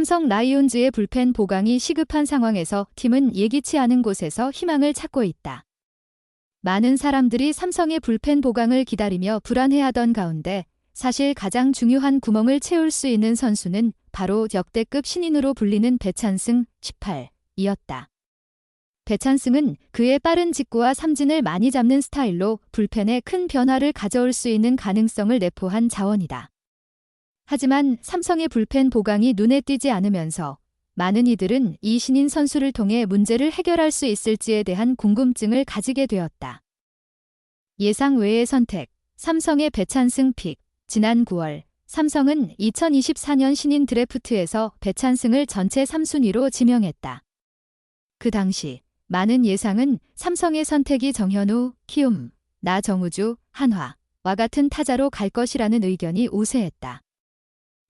삼성 라이온즈의 불펜 보강이 시급한 상황에서 팀은 예기치 않은 곳에서 희망을 찾고 있다. 많은 사람들이 삼성의 불펜 보강을 기다리며 불안해하던 가운데 사실 가장 중요한 구멍을 채울 수 있는 선수는 바로 역대급 신인으로 불리는 배찬승 18이었다. 배찬승은 그의 빠른 직구와 삼진을 많이 잡는 스타일로 불펜에 큰 변화를 가져올 수 있는 가능성을 내포한 자원이다. 하지만 삼성의 불펜 보강이 눈에 띄지 않으면서 많은 이들은 이 신인 선수를 통해 문제를 해결할 수 있을지에 대한 궁금증을 가지게 되었다. 예상 외의 선택, 삼성의 배찬승 픽. 지난 9월, 삼성은 2024년 신인 드래프트에서 배찬승을 전체 3순위로 지명했다. 그 당시 많은 예상은 삼성의 선택이 정현우, 키움, 나정우주, 한화와 같은 타자로 갈 것이라는 의견이 우세했다.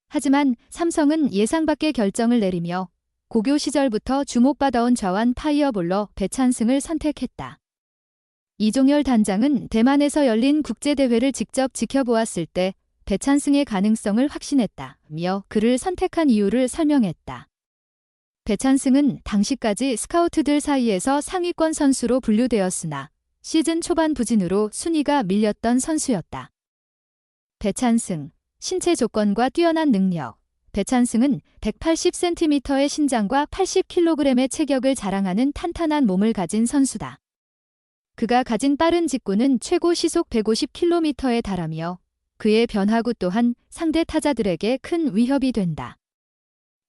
하지만 삼성은 예상 밖의 결정을 내리며 고교 시절부터 주목받아온 좌완 파이어볼러 배찬승을 선택했다. 이종열 단장은 대만에서 열린 국제대회를 직접 지켜보았을 때 배찬승의 가능성을 확신했다며 그를 선택한 이유를 설명했다. 배찬승은 당시까지 스카우트들 사이에서 상위권 선수로 분류되었으나 시즌 초반 부진으로 순위가 밀렸던 선수였다. 배찬승, 신체 조건과 뛰어난 능력. 배찬승은 180cm의 신장과 80kg의 체격을 자랑하는 탄탄한 몸을 가진 선수다. 그가 가진 빠른 직구는 최고 시속 150km에 달하며 그의 변화구 또한 상대 타자들에게 큰 위협이 된다.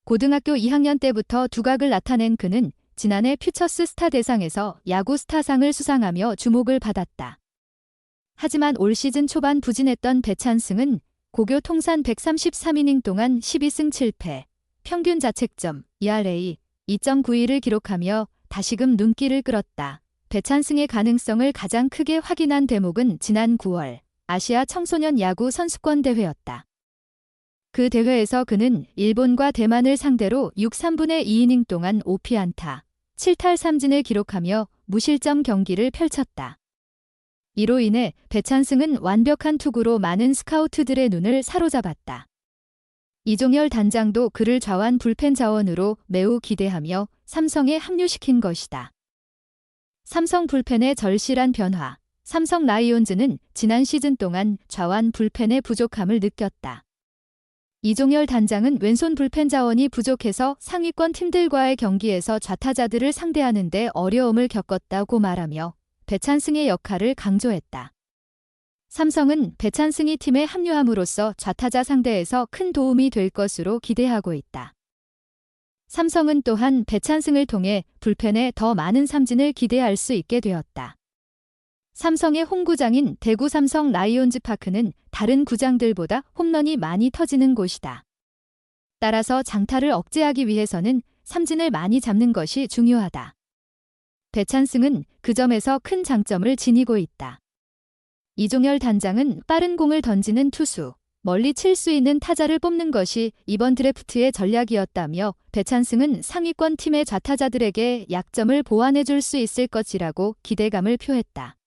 고등학교 2학년 때부터 두각을 나타낸 그는 지난해 퓨처스 스타 대상에서 야구 스타상을 수상하며 주목을 받았다. 하지만 올 시즌 초반 부진했던 배찬승은 고교 통산 133이닝 동안 12승 7패, 평균 자책점 ERA 2.91을 기록하며 다시금 눈길을 끌었다. 배찬승의 가능성을 가장 크게 확인한 대목은 지난 9월 아시아 청소년 야구 선수권 대회였다. 그 대회에서 그는 일본과 대만을 상대로 6 3분의 2이닝 동안 5피안타, 7탈 3진을 기록하며 무실점 경기를 펼쳤다. 이로 인해 배찬승은 완벽한 투구로 많은 스카우트들의 눈을 사로잡았다. 이종열 단장도 그를 좌완 불펜 자원으로 매우 기대하며 삼성에 합류시킨 것이다. 삼성 불펜의 절실한 변화. 삼성 라이온즈는 지난 시즌 동안 좌완 불펜의 부족함을 느꼈다. 이종열 단장은 왼손 불펜 자원이 부족해서 상위권 팀들과의 경기에서 좌타자들을 상대하는 데 어려움을 겪었다고 말하며 배찬승의 역할을 강조했다. 삼성은 배찬승이 팀에 합류함으로써 좌타자 상대에서 큰 도움이 될 것으로 기대하고 있다. 삼성은 또한 배찬승을 통해 불펜에 더 많은 삼진을 기대할 수 있게 되었다. 삼성의 홈구장인 대구 삼성 라이온즈 파크는 다른 구장들보다 홈런이 많이 터지는 곳이다. 따라서 장타를 억제하기 위해서는 삼진을 많이 잡는 것이 중요하다. 배찬승은 그 점에서 큰 장점을 지니고 있다. 이종열 단장은 빠른 공을 던지는 투수, 멀리 칠 수 있는 타자를 뽑는 것이 이번 드래프트의 전략이었다며 배찬승은 상위권 팀의 좌타자들에게 약점을 보완해줄 수 있을 것이라고 기대감을 표했다.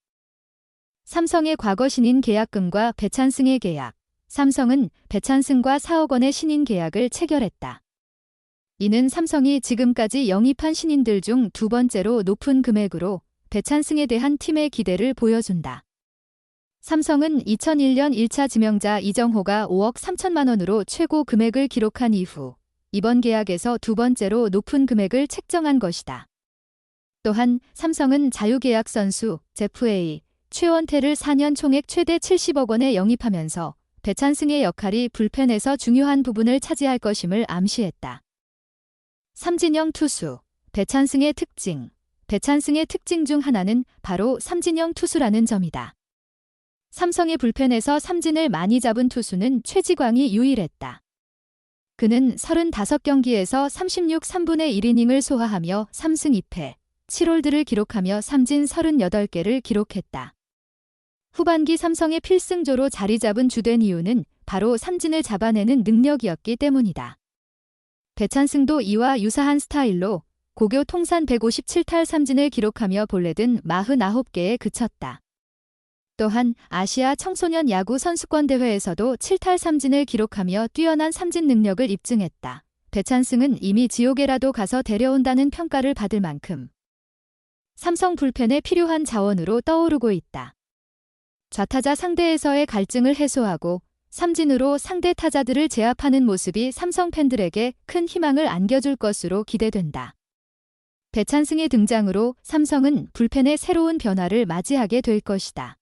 삼성의 과거 신인 계약금과 배찬승의 계약. 삼성은 배찬승과 4억 원의 신인 계약을 체결했다. 이는 삼성이 지금까지 영입한 신인들 중 두 번째로 높은 금액으로 배찬승에 대한 팀의 기대를 보여준다. 삼성은 2001년 1차 지명자 이정호가 5억 3천만 원으로 최고 금액을 기록한 이후 이번 계약에서 두 번째로 높은 금액을 책정한 것이다. 또한 삼성은 자유계약 선수 제프 최원태를 4년 총액 최대 70억 원에 영입하면서 배찬승의 역할이 불펜에서 중요한 부분을 차지할 것임을 암시했다. 삼진형 투수, 배찬승의 특징. 배찬승의 특징 중 하나는 바로 삼진형 투수라는 점이다. 삼성의 불펜에서 삼진을 많이 잡은 투수는 최지광이 유일했다. 그는 35경기에서 36 3분의 1이닝을 소화하며 3승 2패, 7홀드를 기록하며 삼진 38개를 기록했다. 후반기 삼성의 필승조로 자리 잡은 주된 이유는 바로 삼진을 잡아내는 능력이었기 때문이다. 배찬승도 이와 유사한 스타일로 고교 통산 157탈 삼진을 기록하며 볼넷은 49개에 그쳤다. 또한 아시아 청소년 야구 선수권 대회에서도 7탈 삼진을 기록하며 뛰어난 삼진 능력을 입증했다. 배찬승은 이미 지옥에라도 가서 데려온다는 평가를 받을 만큼 삼성 불펜에 필요한 자원으로 떠오르고 있다. 좌타자 상대에서의 갈증을 해소하고 삼진으로 상대 타자들을 제압하는 모습이 삼성 팬들에게 큰 희망을 안겨줄 것으로 기대된다. 배찬승의 등장으로 삼성은 불펜의 새로운 변화를 맞이하게 될 것이다.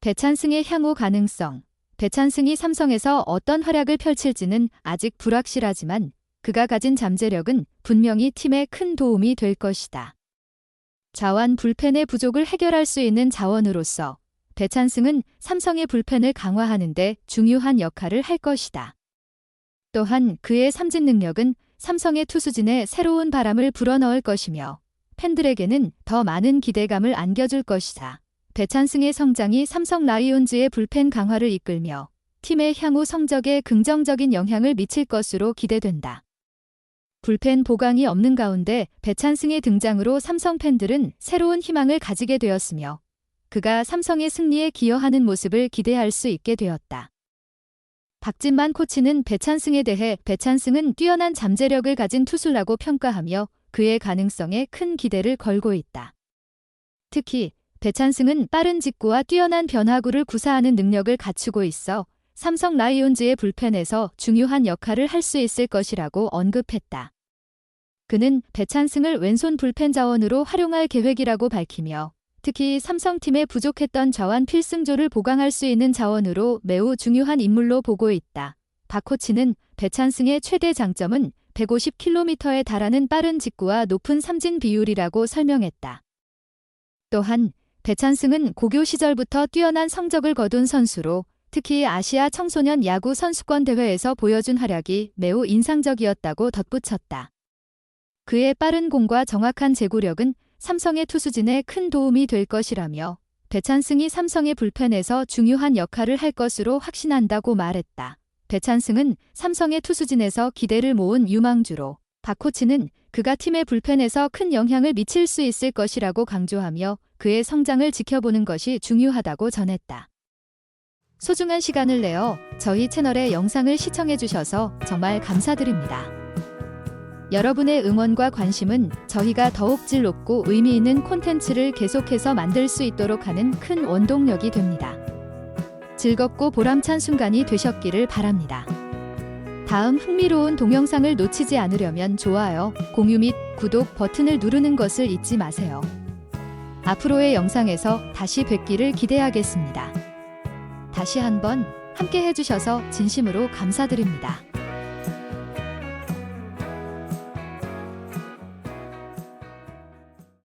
배찬승의 향후 가능성. 배찬승이 삼성에서 어떤 활약을 펼칠지는 아직 불확실하지만 그가 가진 잠재력은 분명히 팀에 큰 도움이 될 것이다. 자완 불펜의 부족을 해결할 수 있는 자원으로서 배찬승은 삼성의 불펜을 강화하는 데 중요한 역할을 할 것이다. 또한 그의 삼진 능력은 삼성의 투수진에 새로운 바람을 불어넣을 것이며 팬들에게는 더 많은 기대감을 안겨줄 것이다. 배찬승의 성장이 삼성 라이온즈의 불펜 강화를 이끌며 팀의 향후 성적에 긍정적인 영향을 미칠 것으로 기대된다. 불펜 보강이 없는 가운데 배찬승의 등장으로 삼성 팬들은 새로운 희망을 가지게 되었으며 그가 삼성의 승리에 기여하는 모습을 기대할 수 있게 되었다. 박진만 코치는 배찬승에 대해 배찬승은 뛰어난 잠재력을 가진 투수라고 평가하며 그의 가능성에 큰 기대를 걸고 있다. 특히 배찬승은 빠른 직구와 뛰어난 변화구를 구사하는 능력을 갖추고 있어 삼성 라이온즈의 불펜에서 중요한 역할을 할 수 있을 것이라고 언급했다. 그는 배찬승을 왼손 불펜 자원으로 활용할 계획이라고 밝히며 특히 삼성팀에 부족했던 좌완 필승조를 보강할 수 있는 자원으로 매우 중요한 인물로 보고 있다. 박 코치는 배찬승의 최대 장점은 150km에 달하는 빠른 직구와 높은 삼진 비율이라고 설명했다. 또한 배찬승은 고교 시절부터 뛰어난 성적을 거둔 선수로 특히 아시아 청소년 야구 선수권 대회에서 보여준 활약이 매우 인상적이었다고 덧붙였다. 그의 빠른 공과 정확한 제구력은 삼성의 투수진에 큰 도움이 될 것이라며 배찬승이 삼성의 불펜에서 중요한 역할을 할 것으로 확신한다고 말했다. 배찬승은 삼성의 투수진에서 기대를 모은 유망주로 박 코치는 그가 팀의 불펜에서 큰 영향을 미칠 수 있을 것이라고 강조하며 그의 성장을 지켜보는 것이 중요하다고 전했다. 소중한 시간을 내어 저희 채널의 영상을 시청해주셔서 정말 감사드립니다. 여러분의 응원과 관심은 저희가 더욱 질 높고 의미 있는 콘텐츠를 계속해서 만들 수 있도록 하는 큰 원동력이 됩니다. 즐겁고 보람찬 순간이 되셨기를 바랍니다. 다음 흥미로운 동영상을 놓치지 않으려면 좋아요, 공유 및 구독 버튼을 누르는 것을 잊지 마세요. 앞으로의 영상에서 다시 뵙기를 기대하겠습니다. 다시 한번 함께 해주셔서 진심으로 감사드립니다.